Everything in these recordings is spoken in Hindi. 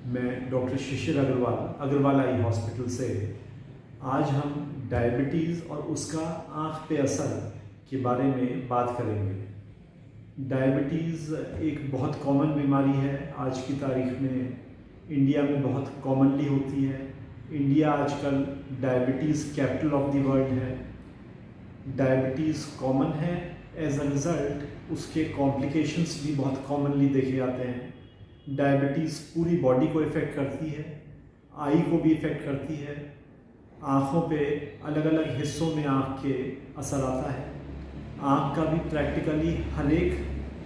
मैं डॉक्टर शिशिर अग्रवाल आई हॉस्पिटल से आज हम डायबिटीज़ और उसका आँख पे असर के बारे में बात करेंगे। डायबिटीज़ एक बहुत कॉमन बीमारी है आज की तारीख में, इंडिया में बहुत कॉमनली होती है। इंडिया आजकल diabetes capital of the world है। डायबिटीज़ कॉमन है, एज अ रिज़ल्ट उसके कॉम्प्लिकेशंस भी बहुत कॉमनली देखे जाते हैं। डायबिटीज़ पूरी बॉडी को इफ़ेक्ट करती है, आई को भी इफ़ेक्ट करती है, आँखों पे अलग अलग हिस्सों में आँख के असर आता है। आँख का भी प्रैक्टिकली हर एक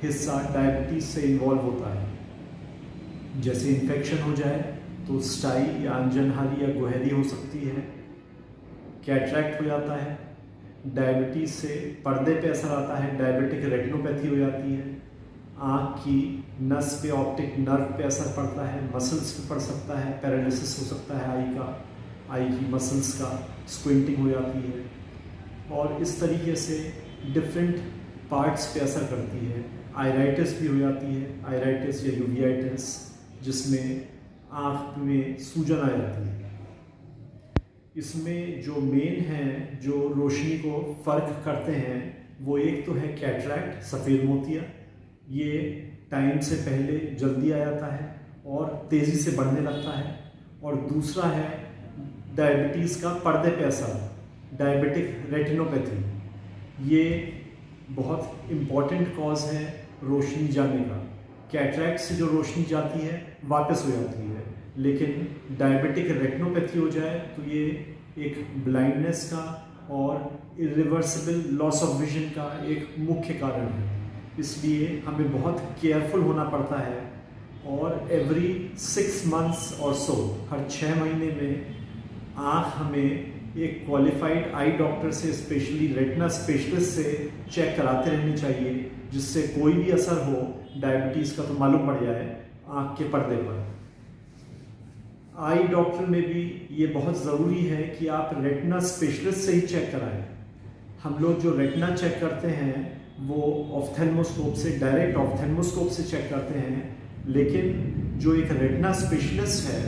हिस्सा डायबिटीज़ से इन्वॉल्व होता है। जैसे इन्फेक्शन हो जाए तो स्टाई या अंजनहारी या गुहरी हो सकती है, कैटरैक्ट हो जाता है। डायबिटीज़ से पर्दे पे असर आता है, डायबिटिक रेटिनोपैथी हो जाती है। आँख की नस पे, ऑप्टिक नर्व पे असर पड़ता है, मसल्स पे पड़ सकता है, पैरालिसिस हो सकता है आई की मसल्स का, स्क्विंटिंग हो जाती है और इस तरीके से डिफरेंट पार्ट्स पे असर करती है। आयराइटिस भी हो जाती है, आयराइटिस या यूवियाइटिस, जिसमें आँख में सूजन आ जाती है। इसमें जो मेन हैं जो रोशनी को फ़र्क करते हैं वो एक तो है कैटरैक्ट, सफ़ेद मोतिया। ये टाइम से पहले जल्दी आ जाता है और तेज़ी से बढ़ने लगता है। और दूसरा है डायबिटीज़ का पर्दे पे असर, डायबिटिक रेटिनोपैथी। ये बहुत इम्पॉर्टेंट कॉज है रोशनी जाने का। कैटरैक्ट से जो रोशनी जाती है वापस हो जाती है, लेकिन डायबिटिक रेटिनोपैथी हो जाए तो ये एक ब्लाइंडनेस का और इरिवर्सिबल लॉस ऑफ विजन का एक मुख्य कारण है। इसलिए हमें बहुत केयरफुल होना पड़ता है और एवरी 6 मंथ्स और सो, हर 6 महीने में आँख हमें एक क्वालिफाइड आई डॉक्टर से, स्पेशली रेटिना स्पेशलिस्ट से चेक कराते रहनी चाहिए, जिससे कोई भी असर हो डायबिटीज़ का तो मालूम पड़ जाए आँख के पर्दे पर। आई डॉक्टर में भी ये बहुत ज़रूरी है कि आप रेटिना स्पेशलिस्ट से ही चेक कराएं। हम लोग जो रेटिना चेक करते हैं वो ऑफ्थेल्मोस्कोप से, डायरेक्ट ऑफ्थेल्मोस्कोप से चेक करते हैं, लेकिन जो एक रेटिना स्पेशलिस्ट है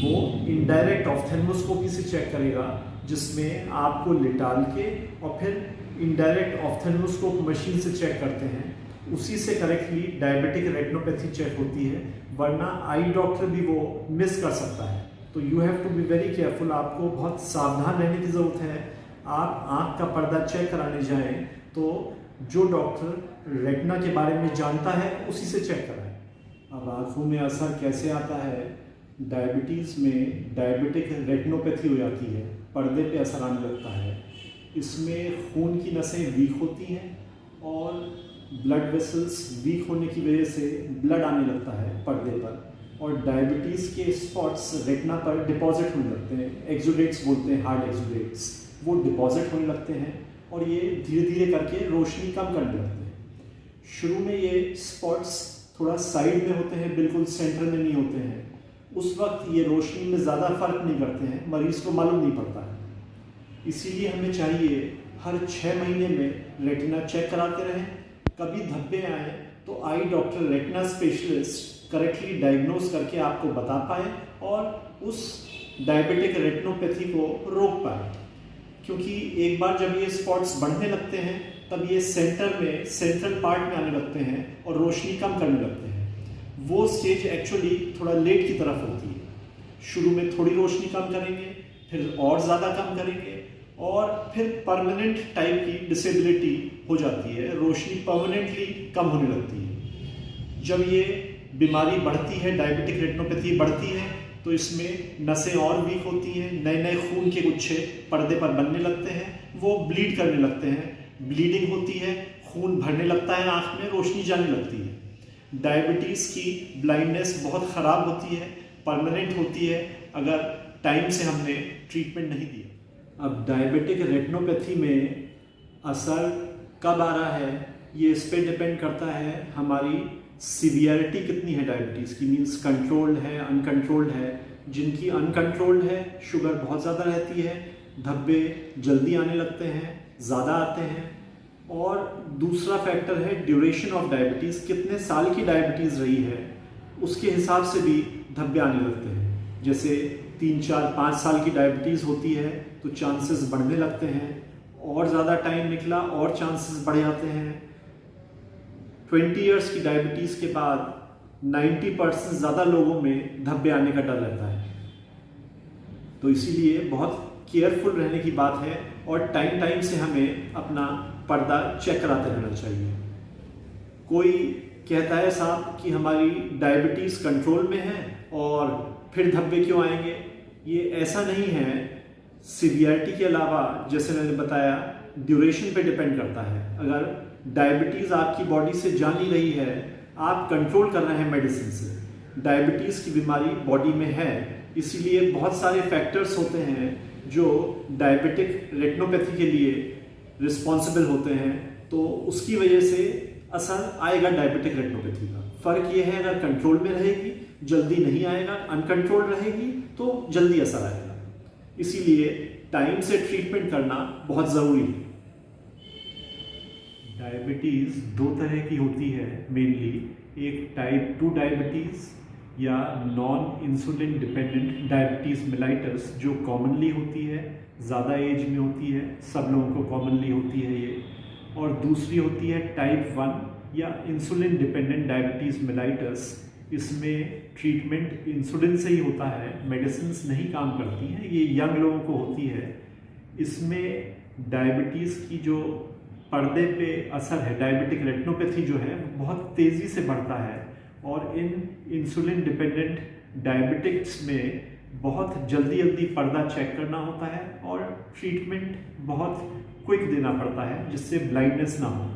वो इनडायरेक्ट ऑफ्थेल्मोस्कोपी से चेक करेगा, जिसमें आपको लिटाल के और फिर इनडायरेक्ट ऑफ्थेल्मोस्कोप मशीन से चेक करते हैं। उसी से करेक्टली डायबिटिक रेटिनोपैथी चेक होती है, वरना आई डॉक्टर भी वो मिस कर सकता है। तो you have to be very careful, आपको बहुत सावधान रहने की ज़रूरत है। आप आँख का पर्दा चेक कराने जाएं तो जो डॉक्टर रेटिना के बारे में जानता है उसी से चेक कराएं। अब आँखों में असर कैसे आता है? डायबिटीज़ में डायबिटिक रेटिनोपैथी हो जाती है, पर्दे पे असर आने लगता है। इसमें खून की नसें वीक होती हैं और ब्लड वेसल्स वीक होने की वजह से ब्लड आने लगता है पर्दे पर, और डायबिटीज़ के स्पॉट्स रेटिना पर डिपॉजिट होने लगते हैं। एक्सुडेट्स बोलते हैं, हार्ड एक्सुडेट्स, वो डिपॉजिट होने लगते हैं और ये धीरे धीरे करके रोशनी कम करने लगते हैं। शुरू में ये स्पॉट्स थोड़ा साइड में होते हैं, बिल्कुल सेंटर में नहीं होते हैं। उस वक्त ये रोशनी में ज़्यादा फर्क नहीं करते हैं, मरीज़ को मालूम नहीं पड़ता है। इसीलिए हमें चाहिए हर 6 महीने में रेटिना चेक कराते रहें। कभी धब्बे आए तो eye doctor, retina specialist correctly diagnose करके आपको बता पाए और उस डायबिटिक रेटिनोपैथी को रोक पाए। क्योंकि एक बार जब ये स्पॉट्स बढ़ने लगते हैं तब ये सेंट्रल पार्ट में आने लगते हैं और रोशनी कम करने लगते हैं। वो स्टेज एक्चुअली थोड़ा लेट की तरफ होती है। शुरू में थोड़ी रोशनी कम करेंगे, फिर और ज़्यादा कम करेंगे और फिर परमानेंट टाइप की डिसेबिलिटी हो जाती है, रोशनी परमानेंटली कम होने लगती है। जब ये बीमारी बढ़ती है, डायबिटिक रेटिनोपैथी बढ़ती है, तो इसमें नसें और वीक होती हैं, नए नए खून के गुच्छे पर्दे पर बनने लगते हैं, वो ब्लीड करने लगते हैं, ब्लीडिंग होती है, खून भरने लगता है आँख में, रोशनी जाने लगती है। डायबिटीज़ की ब्लाइंडनेस बहुत ख़राब होती है, परमानेंट होती है अगर टाइम से हमने ट्रीटमेंट नहीं दिया। अब डायबिटिक रेटिनोपैथी में असर कब आ रहा है ये इस पर डिपेंड करता है हमारी सीवियरिटी कितनी है डायबिटीज़ की, मीन्स कंट्रोल्ड है, अनकंट्रोल्ड है। जिनकी अनकंट्रोल्ड है, शुगर बहुत ज़्यादा रहती है, धब्बे जल्दी आने लगते हैं, ज़्यादा आते हैं। और दूसरा फैक्टर है ड्यूरेशन ऑफ डायबिटीज़, कितने साल की डायबिटीज़ रही है, उसके हिसाब से भी धब्बे आने लगते हैं। जैसे 3, 4, 5 साल की डायबिटीज़ होती है तो चांसेस बढ़ने लगते हैं, और ज़्यादा टाइम निकला और चांसेस बढ़ जाते हैं। 20 इयर्स की डायबिटीज़ के बाद 90% ज़्यादा लोगों में धब्बे आने का डर रहता है। तो इसीलिए बहुत केयरफुल रहने की बात है, और टाइम टाइम से हमें अपना पर्दा चेक कराते रहना चाहिए। कोई कहता है साहब कि हमारी डायबिटीज़ कंट्रोल में है और फिर धब्बे क्यों आएंगे? ये ऐसा नहीं है। सीवियरिटी के अलावा, जैसे मैंने बताया, ड्यूरेशन पे डिपेंड करता है। अगर डायबिटीज़ आपकी बॉडी से जा नहीं रही है, आप कंट्रोल कर रहे हैं मेडिसिन से, डायबिटीज़ की बीमारी बॉडी में है, इसीलिए बहुत सारे फैक्टर्स होते हैं जो डायबिटिक रेटिनोपैथी के लिए रिस्पॉन्सिबल होते हैं। तो उसकी वजह से असर आएगा डायबिटिक रेटिनोपैथी का। फ़र्क ये है, अगर कंट्रोल में रहेगी जल्दी नहीं आएगा, अनकंट्रोल रहेगी तो जल्दी असर आएगा। इसीलिए टाइम से ट्रीटमेंट करना बहुत ज़रूरी है। डायबिटीज़ 2 तरह की होती है मेनली। एक टाइप 2 डायबिटीज़ या non insulin dependent diabetes mellitus, जो कॉमनली होती है, ज़्यादा एज में होती है, सब लोगों को कॉमनली होती है ये। और दूसरी होती है टाइप 1 या इंसुलिन डिपेंडेंट डायबिटीज़ मेलाइटस। इसमें ट्रीटमेंट इंसुलिन से ही होता है, मेडिसिन्स नहीं काम करती हैं, ये यंग लोगों को होती है। इसमें डायबिटीज़ की जो पर्दे पे असर है, डायबिटिक रेटिनोपैथी जो है, बहुत तेज़ी से बढ़ता है, और इन इंसुलिन डिपेंडेंट डायबिटिक्स में बहुत जल्दी पर्दा चेक करना होता है, और ट्रीटमेंट बहुत क्विक देना पड़ता है जिससे ब्लाइंडनेस ना हो।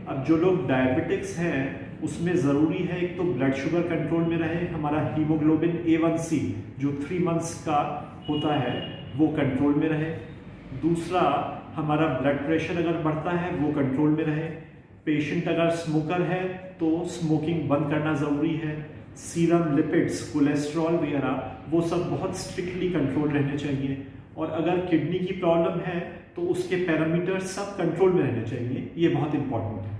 अब जो लोग डायबिटिक्स हैं उसमें ज़रूरी है, एक तो ब्लड शुगर कंट्रोल में रहे, हमारा हीमोग्लोबिन A1C जो 3 मंथ्स का होता है वो कंट्रोल में रहे। दूसरा, हमारा ब्लड प्रेशर अगर बढ़ता है वो कंट्रोल में रहे। पेशेंट अगर स्मोकर है तो स्मोकिंग बंद करना ज़रूरी है। सीरम लिपिड्स, कोलेस्ट्रॉल वगैरह, वो सब बहुत स्ट्रिक्टली कंट्रोल रहने चाहिए। और अगर किडनी की प्रॉब्लम है तो उसके पैरामीटर्स सब कंट्रोल में रहने चाहिए, ये बहुत इंपॉर्टेंट है।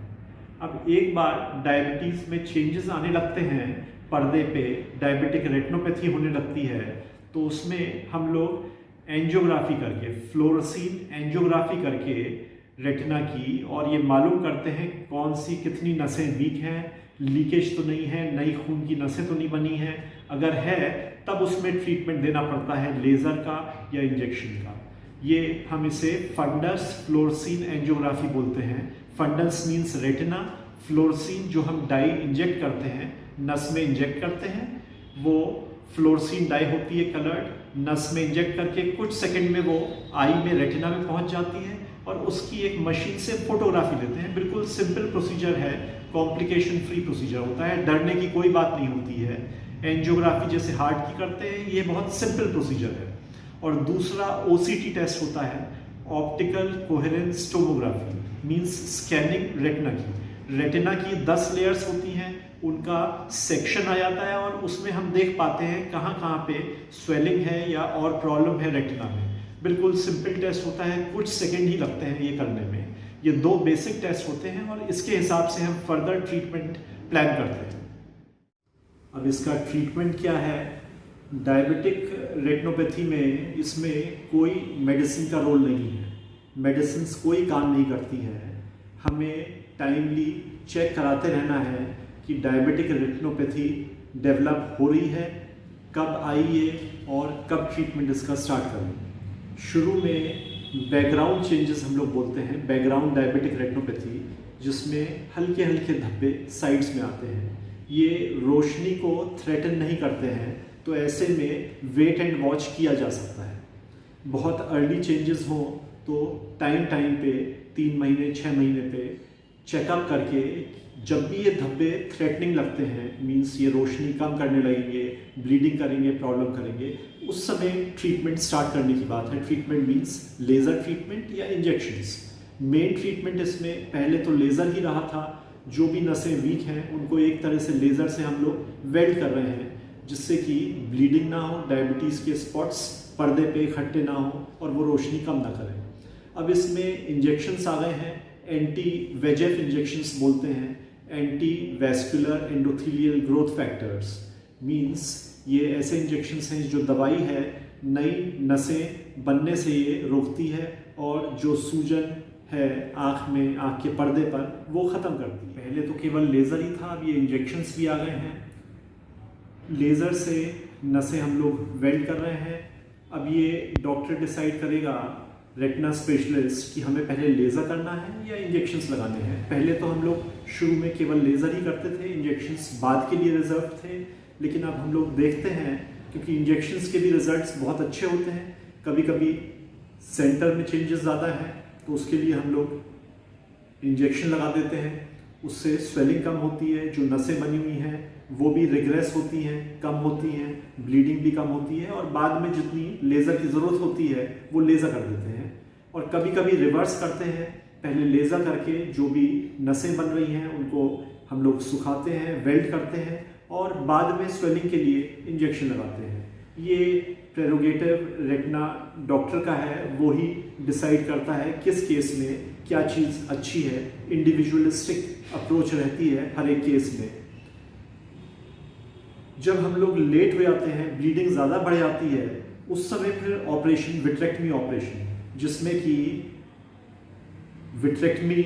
अब एक बार डायबिटीज़ में चेंजेस आने लगते हैं, पर्दे पे डायबिटिक रेटिनोपैथी होने लगती है, तो उसमें हम लोग एंजियोग्राफी करके, फ्लोरोसिन एंजियोग्राफी करके रेटिना की, और ये मालूम करते हैं कौन सी कितनी नसें वीक हैं, लीकेज तो नहीं है, नई खून की नसें तो नहीं बनी हैं। अगर है तब उसमें ट्रीटमेंट देना पड़ता है, लेज़र का या इंजेक्शन का। ये हम इसे फंडस फ्लोरोसिन एंजियोग्राफी बोलते हैं। फंडस मीन्स रेटिना, फ्लोरोसिन जो हम डाई इंजेक्ट करते हैं, नस में इंजेक्ट करते हैं, वो फ्लोरोसिन डाई होती है कलर्ड, नस में इंजेक्ट करके कुछ सेकंड में वो आई में, रेटिना में पहुंच जाती है, और उसकी एक मशीन से फोटोग्राफी लेते हैं। बिल्कुल सिंपल प्रोसीजर है, कॉम्प्लिकेशन फ्री प्रोसीजर होता है, डरने की कोई बात नहीं होती है। एंजियोग्राफी जैसे हार्ट की करते हैं, ये बहुत सिंपल प्रोसीजर है। और दूसरा OCT टेस्ट होता है, optical coherence tomography, means scanning retina की। रेटिना की 10 लेयर्स होती हैं, उनका सेक्शन आ जाता है, और उसमें हम देख पाते हैं कहाँ कहाँ पे स्वेलिंग है या और प्रॉब्लम है रेटिना में। बिल्कुल सिंपल टेस्ट होता है, कुछ सेकंड ही लगते हैं ये करने में। ये 2 बेसिक टेस्ट होते हैं, और इसके हिसाब से हम फर्दर ट्रीटमेंट प्लान करते हैं। अब इसका ट्रीटमेंट क्या है? डायबिटिक रेटिनोपैथी में इसमें कोई मेडिसिन का रोल नहीं है, मेडिसिन कोई काम नहीं करती है। हमें टाइमली चेक कराते रहना है कि डायबिटिक रेटिनोपैथी डेवलप हो रही है, कब आई है, और कब ट्रीटमेंट इसका स्टार्ट करें। शुरू में बैकग्राउंड चेंजेस हम लोग बोलते हैं, बैकग्राउंड डायबिटिक रेटिनोपैथी, जिसमें हल्के हल्के धब्बे साइड्स में आते हैं। ये रोशनी को थ्रेटन नहीं करते हैं, तो ऐसे में वेट एंड वॉच किया जा सकता है। बहुत अर्ली चेंजेस हो तो टाइम पे 3 महीने 6 महीने पे चेकअप करके, जब भी ये धब्बे थ्रेटनिंग लगते हैं, मींस ये रोशनी कम करने लगेंगे, ब्लीडिंग करेंगे, प्रॉब्लम करेंगे, उस समय ट्रीटमेंट स्टार्ट करने की बात है। ट्रीटमेंट मींस लेज़र ट्रीटमेंट या इंजेक्शंस। मेन ट्रीटमेंट इसमें पहले तो लेज़र ही रहा था। जो भी नसें वीक हैं उनको एक तरह से लेज़र से हम लोग वेल्ड कर रहे हैं, जिससे कि ब्लीडिंग ना हो, डायबिटीज़ के स्पॉट्स पर्दे पे इकट्ठे ना हो, और वो रोशनी कम ना करें। अब इसमें इंजेक्शंस आ गए हैं, VEGF इंजेक्शंस बोलते हैं, anti vascular endothelial growth factors. Means ये ऐसे इंजेक्शंस हैं जो दवाई है नई नसें बनने से ये रोकती है और जो सूजन है आँख में, आँख के पर्दे पर, वो ख़त्म करती है। पहले तो केवल लेज़र ही था, अब ये इंजेक्शंस भी आ गए हैं। लेज़र से नसें हम लोग वेल्ड कर रहे हैं। अब ये डॉक्टर डिसाइड करेगा, रेटिना स्पेशलिस्ट, कि हमें पहले लेज़र करना है या इंजेक्शंस लगाने हैं। पहले तो हम लोग शुरू में केवल लेज़र ही करते थे, इंजेक्शंस बाद के लिए रिजर्व थे। लेकिन अब हम लोग देखते हैं, क्योंकि इंजेक्शंस के भी रिजल्ट्स बहुत अच्छे होते हैं, कभी कभी सेंटर में चेंजेस ज़्यादा हैं तो उसके लिए हम लोग इंजेक्शन लगा देते हैं। उससे स्वेलिंग कम होती है, जो नसें बनी हुई हैं वो भी रिग्रेस होती हैं, कम होती हैं, ब्लीडिंग भी कम होती है, और बाद में जितनी लेज़र की ज़रूरत होती है वो लेज़र कर देते हैं। और कभी कभी रिवर्स करते हैं, पहले लेज़र करके जो भी नसें बन रही हैं उनको हम लोग सुखाते हैं, वेल्ड करते हैं, और बाद में स्वेलिंग के लिए इंजेक्शन लगाते हैं। ये प्रेरोगेटिव रेटिना डॉक्टर का है, वो ही डिसाइड करता है किस केस में क्या चीज़ अच्छी है। इंडिविजुअलिस्टिक अप्रोच रहती है हर एक केस में। जब हम लोग लेट हो जाते हैं, ब्लीडिंग ज़्यादा बढ़ जाती है, उस समय फिर ऑपरेशन, विट्रेक्टमी ऑपरेशन, जिसमें कि विट्रेक्टमी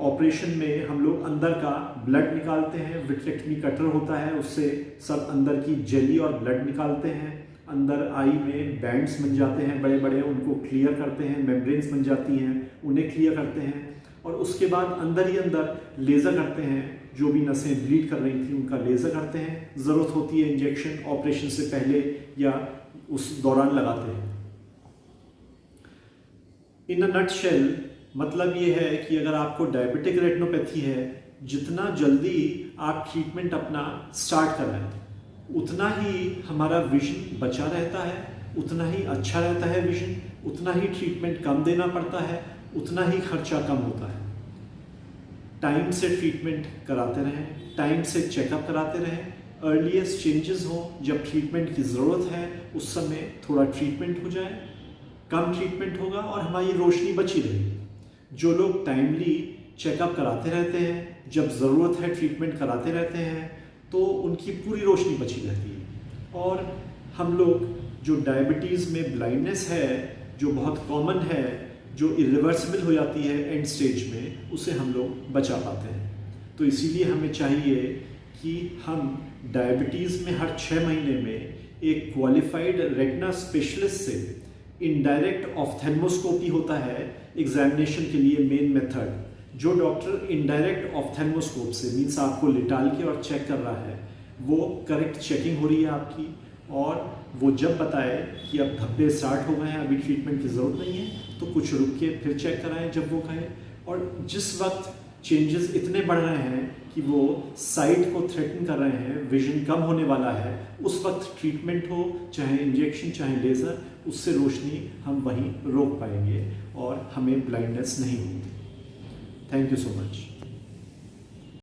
ऑपरेशन में हम लोग अंदर का ब्लड निकालते हैं। विट्रेक्टमी कटर होता है, उससे सब अंदर की जेली और ब्लड निकालते हैं। अंदर आई में बैंड्स बन जाते हैं बड़े बड़े, उनको क्लियर करते हैं, मेम्ब्रेन्स बन जाती हैं, उन्हें क्लियर करते हैं। और उसके बाद अंदर ही अंदर लेज़र करते हैं, जो भी नसें ब्लीड कर रही थी उनका लेज़र करते हैं। ज़रूरत होती है इंजेक्शन ऑपरेशन से पहले या उस दौरान लगाते हैं। इन अ नटशेल मतलब ये है कि अगर आपको डायबिटिक रेटिनोपैथी है, जितना जल्दी आप ट्रीटमेंट अपना स्टार्ट कराएं उतना ही हमारा विजन बचा रहता है, उतना ही अच्छा रहता है विजन, उतना ही ट्रीटमेंट कम देना पड़ता है, उतना ही खर्चा कम होता है। टाइम से ट्रीटमेंट कराते रहें, टाइम से चेकअप कराते रहें। अर्लीस्ट चेंजेस हो, जब ट्रीटमेंट की ज़रूरत है उस समय थोड़ा ट्रीटमेंट हो जाए, कम ट्रीटमेंट होगा और हमारी रोशनी बची रहेगी। जो लोग टाइमली चेकअप कराते रहते हैं, जब ज़रूरत है ट्रीटमेंट कराते रहते हैं, तो उनकी पूरी रोशनी बची रहती है। और हम लोग जो डायबिटीज़ में ब्लाइंडनेस है, जो बहुत कॉमन है, जो इरिवर्सिबल हो जाती है एंड स्टेज में, उसे हम लोग बचा पाते हैं। तो इसीलिए हमें चाहिए कि हम डायबिटीज़ में हर 6 महीने में एक क्वालिफाइड रेटिना स्पेशलिस्ट से इनडायरेक्ट ऑफ्थेल्मोस्कोपी होता है एग्जामिनेशन के लिए मेन मेथड। जो डॉक्टर इनडायरेक्ट ऑफ्थेल्मोस्कोप से, मीन्स आपको लिटाल के और चेक कर रहा है, वो करेक्ट चेकिंग हो रही है आपकी, और वो जब बताए कि अब धब्बे स्टार्ट हो गए हैं, अभी ट्रीटमेंट की ज़रूरत नहीं है, तो कुछ रुक के फिर चेक कराएं जब वो कहे। और जिस वक्त चेंजेस इतने बढ़ रहे हैं कि वो साइट को थ्रेटन कर रहे हैं, विजन कम होने वाला है, उस वक्त ट्रीटमेंट हो, चाहे इंजेक्शन चाहे लेज़र, उससे रोशनी हम वहीं रोक पाएंगे और हमें ब्लाइंडनेस नहीं होगी। Thank you so much.